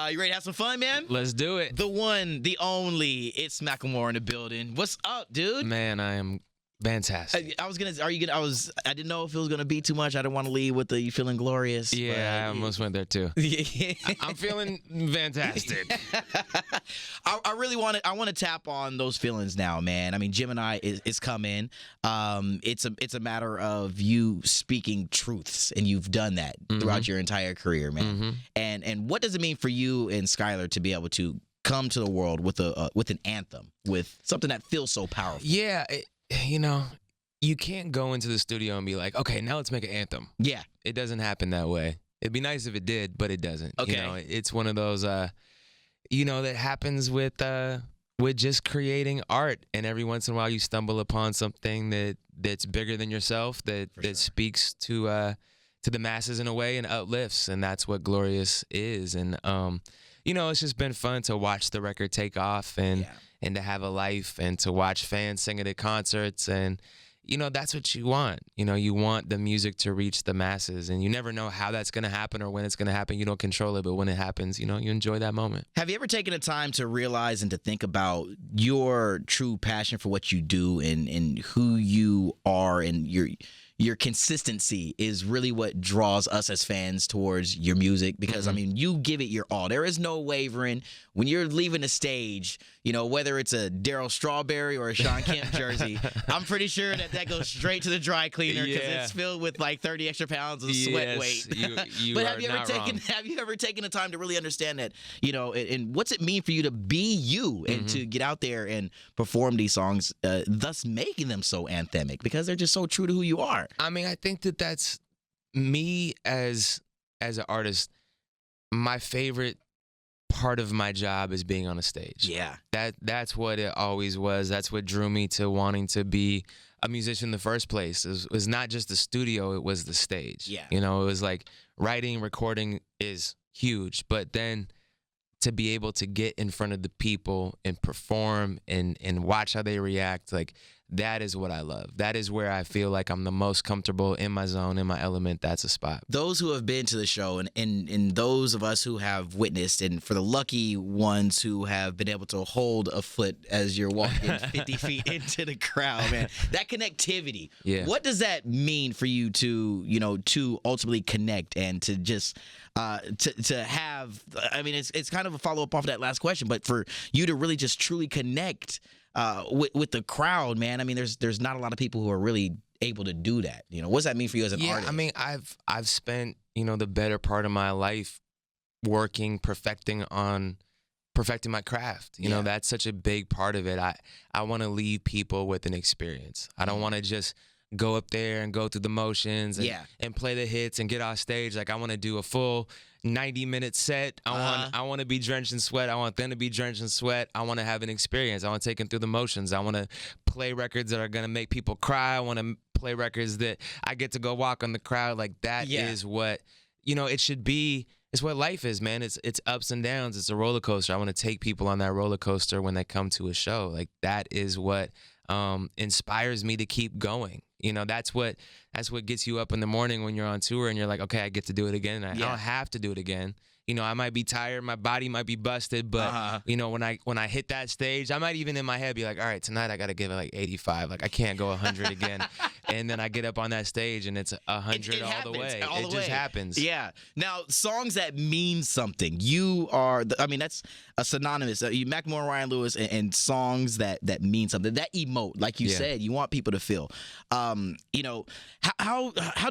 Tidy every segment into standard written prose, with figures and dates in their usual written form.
You ready to have some fun, man? Let's do it. The one, the only, it's Macklemore in the building. What's up, dude? Man, I am fantastic. I didn't know if it was gonna be too much. I didn't want to leave with the you feeling glorious. Yeah, I almost went there too. I'm feeling fantastic. I really want to tap on those feelings now, man. I mean, Gemini is coming. It's a matter of you speaking truths, and you've done that throughout your entire career, man. And what does it mean for you and Skylar to be able to come to the world with an anthem, with something that feels so powerful? Yeah, you can't go into the studio and be like, okay, now let's make an anthem. Yeah. It doesn't happen that way. It'd be nice if it did, but it doesn't. Okay. It's one of those, that happens with just creating art. And every once in a while you stumble upon something that's bigger than yourself, that speaks to the masses in a way and uplifts. And that's what Glorious is. And, it's just been fun to watch the record take off and to have a life and to watch fans sing it at concerts. And, that's what you want. You want the music to reach the masses, and you never know how that's going to happen or when it's going to happen. You don't control it, but when it happens, you enjoy that moment. Have you ever taken the time to realize and to think about your true passion for what you do and who you are, and your consistency is really what draws us as fans towards your music? Because, I mean, you give it your all. There is no wavering. When you're leaving the stage, whether it's a Daryl Strawberry or a Sean Kemp jersey, I'm pretty sure that goes straight to the dry cleaner because it's filled with like 30 extra pounds of sweat weight. You but have you ever taken the time to really understand that, and what's it mean for you to be you and to get out there and perform these songs, thus making them so anthemic because they're just so true to who you are? I mean, I think that's me as an artist. My favorite part of my job is being on a stage. Yeah. That's what it always was. That's what drew me to wanting to be a musician in the first place. It was not just the studio, it was the stage. Yeah. It was like writing, recording is huge, but then to be able to get in front of the people and perform and watch how they react, like, that is what I love. That is where I feel like I'm the most comfortable in my zone, in my element. That's a spot. Those who have been to the show and those of us who have witnessed, and for the lucky ones who have been able to hold a foot as you're walking 50 feet into the crowd, man, that connectivity. Yeah. What does that mean for you to ultimately connect and to just to have, I mean, it's kind of a follow-up off of that last question, but for you to really just truly connect with the crowd, man. I mean, there's not a lot of people who are really able to do that. What does that mean for you as an artist? I mean, I've spent the better part of my life working, perfecting my craft. That's such a big part of it. I want to leave people with an experience. I don't want to just go up there and go through the motions and play the hits and get off stage. Like, I want to do a full 90-minute set. I want to be drenched in sweat. I want them to be drenched in sweat. I want to have an experience. I want to take them through the motions. I want to play records that are going to make people cry. I want to play records that I get to go walk on the crowd. Like, that is what, it should be. It's what life is, man. It's ups and downs. It's a roller coaster. I want to take people on that roller coaster when they come to a show. Like, that is what inspires me to keep going. That's what gets you up in the morning when you're on tour and you're like, okay, I get to do it again. I don't have to do it again. I might be tired, my body might be busted, but when I hit that stage, I might even in my head be like, all right, tonight I got to give it like 85. Like, I can't go 100 again. And then I get up on that stage and it's 100 all the way. It just happens. Yeah. Now, songs that mean something. You are, that's a synonymous. Macklemore, Ryan Lewis, and songs that mean something. That emote, like you said, you want people to feel. How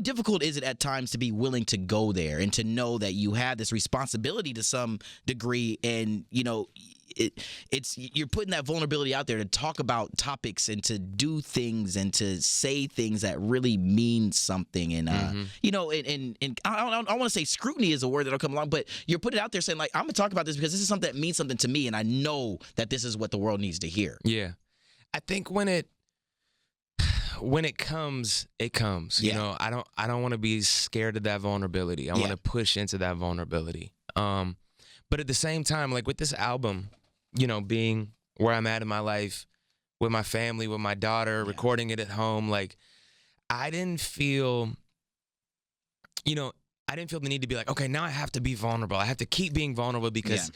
difficult is it at times to be willing to go there and to know that you have this responsibility to some degree, and it's you're putting that vulnerability out there to talk about topics and to do things and to say things that really mean something, and and I want to say scrutiny is a word that'll come along, but you're putting it out there saying, like, I'm gonna talk about this because this is something that means something to me, and I know that this is what the world needs to hear. Yeah, I think when it comes, it comes. Yeah. I don't want to be scared of that vulnerability. I want to push into that vulnerability. But at the same time, like with this album, being where I'm at in my life, with my family, with my daughter, recording it at home, like, I didn't feel I didn't feel the need to be like, okay, now I have to be vulnerable. I have to keep being vulnerable because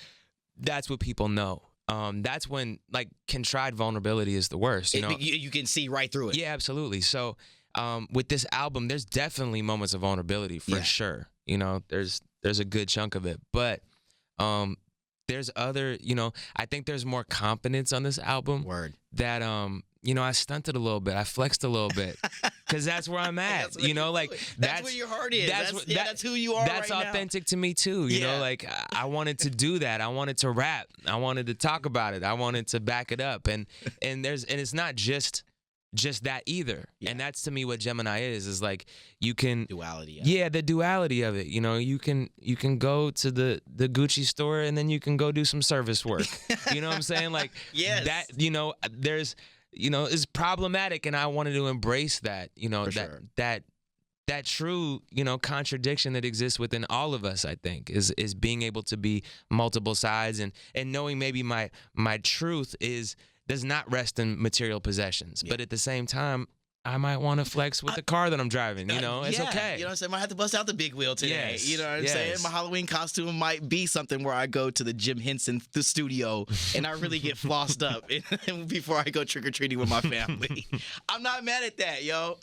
that's what people know. That's when like contrived vulnerability is the worst. You can see right through it. Yeah, absolutely. So with this album, there's definitely moments of vulnerability for sure. There's a good chunk of it, but there's other, I think there's more confidence on this album. Word. That I stunted a little bit. I flexed a little bit because that's where I'm at. That's where your heart is. That's who you are. That's right authentic to me too. You know, like I wanted to do that. I wanted to rap. I wanted to talk about it. I wanted to back it up. And it's not just that either. And that's to me what Gemini is like you can duality. The duality of it. You can go to the Gucci store and then you can go do some service work. You know what I'm saying? Like that, there's is problematic, and I wanted to embrace that, that true, contradiction that exists within all of us, I think, is being able to be multiple sides and knowing maybe my truth does not rest in material possessions. But at the same time, I might want to flex with the car that I'm driving, it's okay. You know what I'm saying? I might have to bust out the big wheel today. Yes. You know what I'm saying? My Halloween costume might be something where I go to the Jim Henson studio and I really get flossed up before I go trick-or-treating with my family. I'm not mad at that, yo.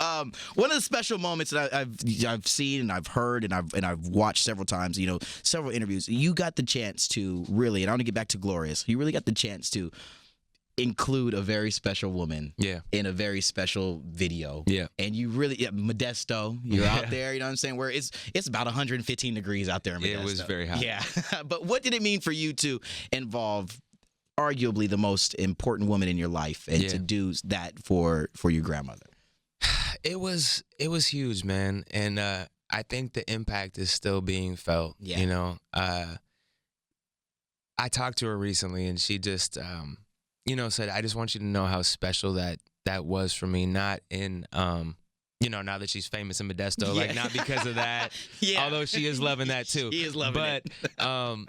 One of the special moments that I've seen and I've heard and I've watched several times, several interviews, you got the chance to really, and I want to get back to Glorious, you really got the chance to include a very special woman in a very special video. And you really, Modesto, you're out there, you know what I'm saying, where it's about 115 degrees out there in Modesto. It was very hot. Yeah. But what did it mean for you to involve arguably the most important woman in your life and to do that for your grandmother? It was huge, man. And I think the impact is still being felt. I talked to her recently and she just said, I just want you to know how special that was for me, not in, now that she's famous in Modesto, like not because of that, although she is loving that too. She is loving it. But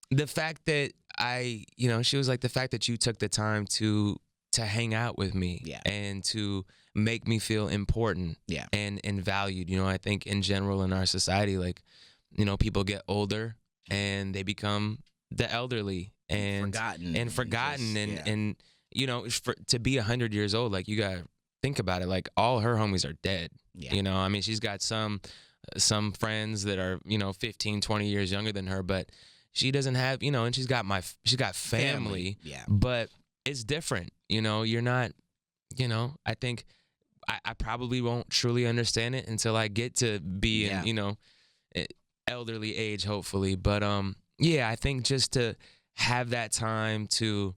the fact that she was like, the fact that you took the time to hang out with me and to make me feel important and valued. I think in general in our society, like, people get older and they become the elderly and forgotten and to be 100 years old, like you gotta think about it, like all her homies are dead. I mean, she's got some friends that are 15, 20 years younger than her, but she doesn't have, and she's got family. But it's different. You're not, I think I probably won't truly understand it until I get to be in elderly age, hopefully. But I think just to have that time to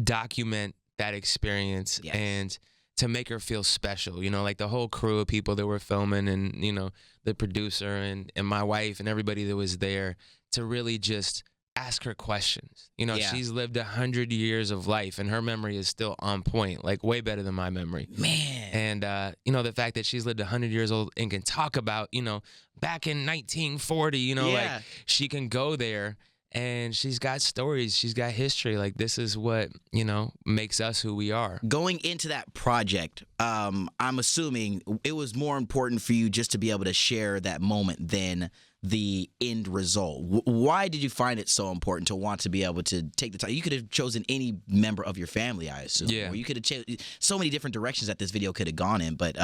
document that experience and to make her feel special, like the whole crew of people that were filming and, the producer and my wife and everybody that was there, to really just ask her questions. She's lived 100 years of life and her memory is still on point, like way better than my memory. Man. And, the fact that she's lived 100 years old and can talk about, back in 1940, like she can go there and she's got stories, she's got history. Like this is what, makes us who we are. Going into that project, I'm assuming it was more important for you just to be able to share that moment than the end result. Why did you find it so important to want to be able to take the time? You could have chosen any member of your family, I assume. Or you could have chosen so many different directions that this video could have gone in. But,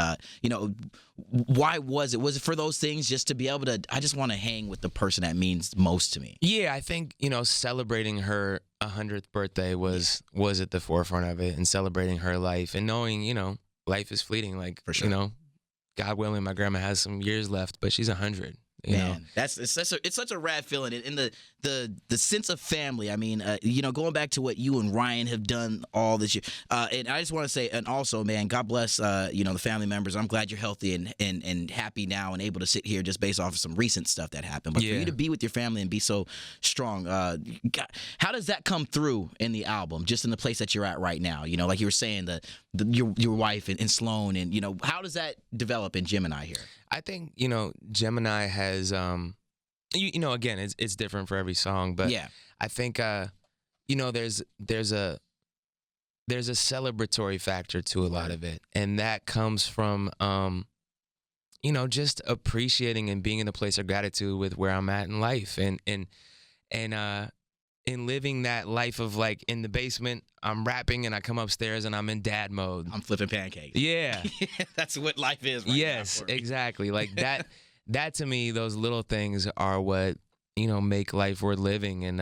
why was it? Was it for those things, just to be able to, I just want to hang with the person that means most to me? Yeah, I think, celebrating her 100th birthday was at the forefront of it, and celebrating her life and knowing, life is fleeting. Like, for sure. God willing, my grandma has some years left, but she's 100. Man, it's such a rad feeling, and the sense of family. I mean, going back to what you and Ryan have done all this year, and I just want to say, and also, man, God bless, the family members. I'm glad you're healthy and happy now and able to sit here just based off of some recent stuff that happened. But for you to be with your family and be so strong, how does that come through in the album? Just in the place that you're at right now, like you were saying, your wife and Sloan, and how does that develop in Gemini here? I think, Gemini has, again, it's different for every song, but I think, there's a celebratory factor to a lot of it. And that comes from, just appreciating and being in a place of gratitude with where I'm at in life, and living that life of like in the basement, I'm rapping and I come upstairs and I'm in dad mode. I'm flipping pancakes. Yeah. That's what life is right Yes, now for me. exactly. Like that to me, those little things are what, make life worth living. And,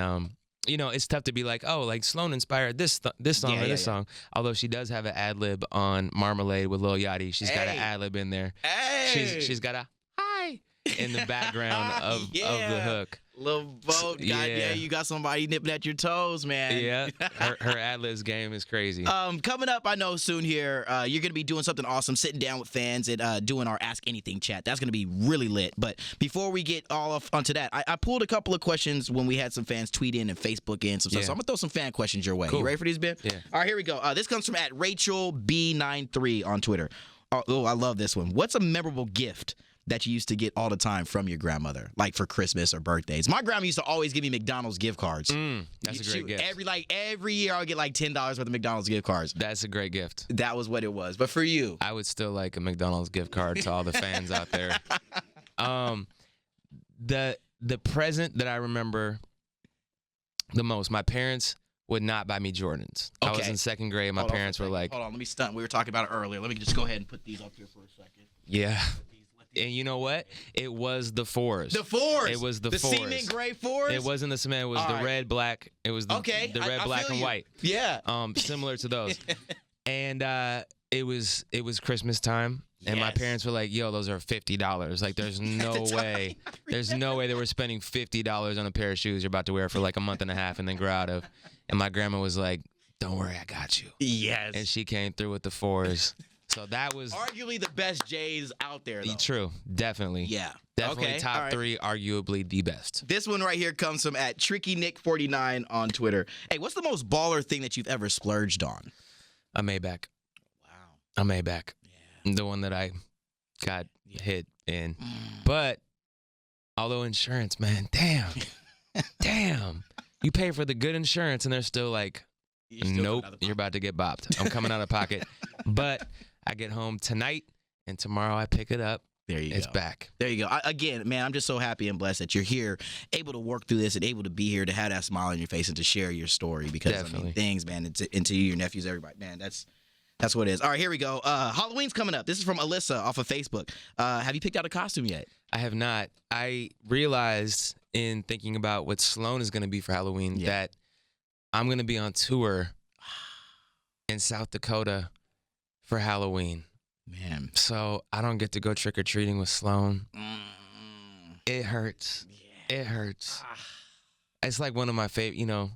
it's tough to be like, oh, like Sloan inspired this song or this song. Although she does have an ad lib on Marmalade with Lil Yachty. She's got an ad lib in there. Hey. She's got a hi in the background of the hook. Little boat. God, you got somebody nipping at your toes, man. Yeah, her ad-libs game is crazy. Coming up, I know soon here, you're going to be doing something awesome, sitting down with fans and doing our Ask Anything chat. That's going to be really lit. But before we get all off onto that, I pulled a couple of questions when we had some fans tweet in and Facebook in some stuff. So I'm going to throw some fan questions your way. Cool. You ready for these, Ben? Yeah. All right, here we go. This comes from @RachelB93 on Twitter. Oh, I love this one. What's a memorable gift that you used to get all the time from your grandmother, like for Christmas or birthdays? My grandma used to always give me McDonald's gift cards. That's a great gift. Every year I would get like $10 worth of McDonald's gift cards. That's a great gift. That was what it was. But for you, I would still like a McDonald's gift card to all the fans out there. The present that I remember the most, my parents would not buy me Jordans. Okay. I was in second grade. My parents were like, hold on, let me stunt. We were talking about it earlier. Let me just go ahead and put these up here for a second. Yeah. And you know what? It was the fours. The fours. It was the fours. The cement gray fours. It wasn't the cement. It was the red, black. It was the red, black, and white. Yeah. Similar to those. And it was Christmas time, and my parents were like, "Yo, those are $50. Like, there's no way. There's no way that we're spending $50 on a pair of shoes you're about to wear for like a month and a half and then grow out of." And my grandma was like, "Don't worry, I got you." Yes. And she came through with the fours. So that was arguably the best J's out there, though. True, definitely. Yeah. Definitely top three, arguably the best. This one right here comes from @TrickyNick49 on Twitter. Hey, what's the most baller thing that you've ever splurged on? A Maybach. Wow. A Maybach. Yeah. The one that I got hit in. But although insurance, man, damn. You pay for the good insurance and they're still like, nope, you're about to get bopped. I'm coming out of pocket. But I get home tonight, and tomorrow I pick it up. There you go. It's back. There you go. Again, man, I'm just so happy and blessed that you're here, able to work through this and able to be here to have that smile on your face and to share your story. Because I mean, things, man, and to you, your nephews, everybody, man, that's what it is. All right, here we go. Halloween's coming up. This is from Alyssa off of Facebook. Have you picked out a costume yet? I have not. I realized in thinking about what Sloan is going to be for Halloween that I'm going to be on tour in South Dakota for Halloween. Man. So I don't get to go trick-or-treating with Sloan. It hurts. Yeah. It hurts. It's like one of my favorite,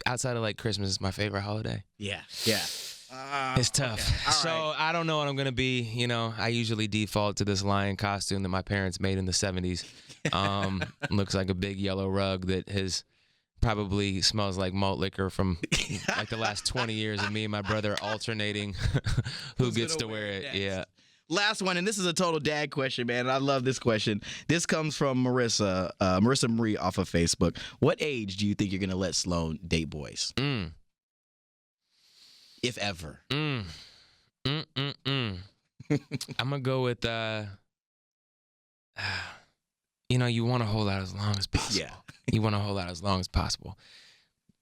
outside of like Christmas, it's my favorite holiday. Yeah. It's tough. Okay. So I don't know what I'm going to be. I usually default to this lion costume that my parents made in the 70s. Looks like a big yellow rug that has probably smells like malt liquor from like the last 20 years of me and my brother alternating who gets to wear it. Next? Yeah. Last one, and this is a total dad question, man. And I love this question. This comes from Marissa Marie off of Facebook. What age do you think you're going to let Sloan date boys? If ever. I'm going to go with, you want to hold out as long as possible. Yeah. You want to hold out as long as possible.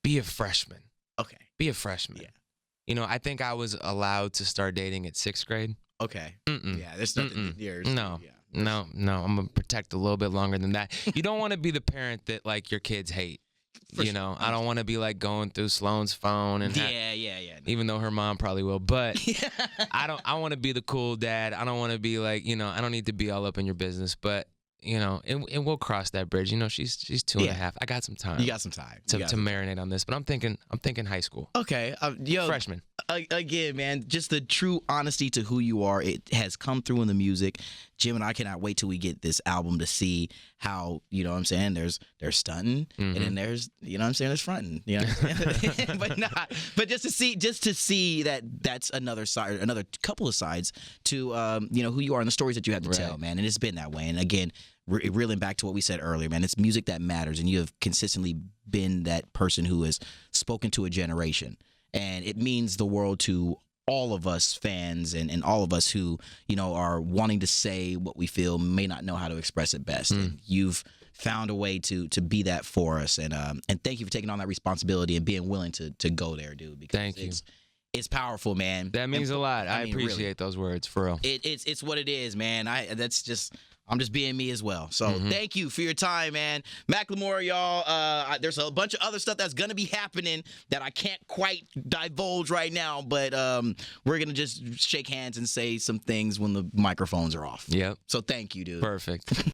Be a freshman. Okay. Be a freshman. Yeah. I think I was allowed to start dating at 6th grade. Okay. Yeah, there's nothing years. No. I'm going to protect a little bit longer than that. You don't want to be the parent that, like, your kids hate. I don't want to be, like, going through Sloan's phone. And even though her mom probably will. But I want to be the cool dad. I don't want to be, like, I don't need to be all up in your business. But, and we'll cross that bridge. She's 2.5. I got some time. You got some time to marinate on this, but I'm thinking high school. Okay, freshman. Again, man, just the true honesty to who you are. It has come through in the music. Jim and I cannot wait till we get this album to see how, there's stunting and then there's, there's fronting, but just to see that that's another side, another couple of sides to, who you are and the stories that you have to tell, man. And it's been that way. And again, reeling back to what we said earlier, man, it's music that matters. And you have consistently been that person who has spoken to a generation. And it means the world to all of us fans and all of us who, you know, are wanting to say what we feel, may not know how to express it best. And you've found a way to be that for us. And thank you for taking on that responsibility and being willing to go there, dude. Because Thank you. It's powerful, man. That means a lot. I mean, appreciate really, those words, for real. It's what it is, man. I'm just being me as well. So thank you for your time, man. Macklemore, y'all. There's a bunch of other stuff that's gonna be happening that I can't quite divulge right now, but we're gonna just shake hands and say some things when the microphones are off. Yep. So thank you, dude. Perfect.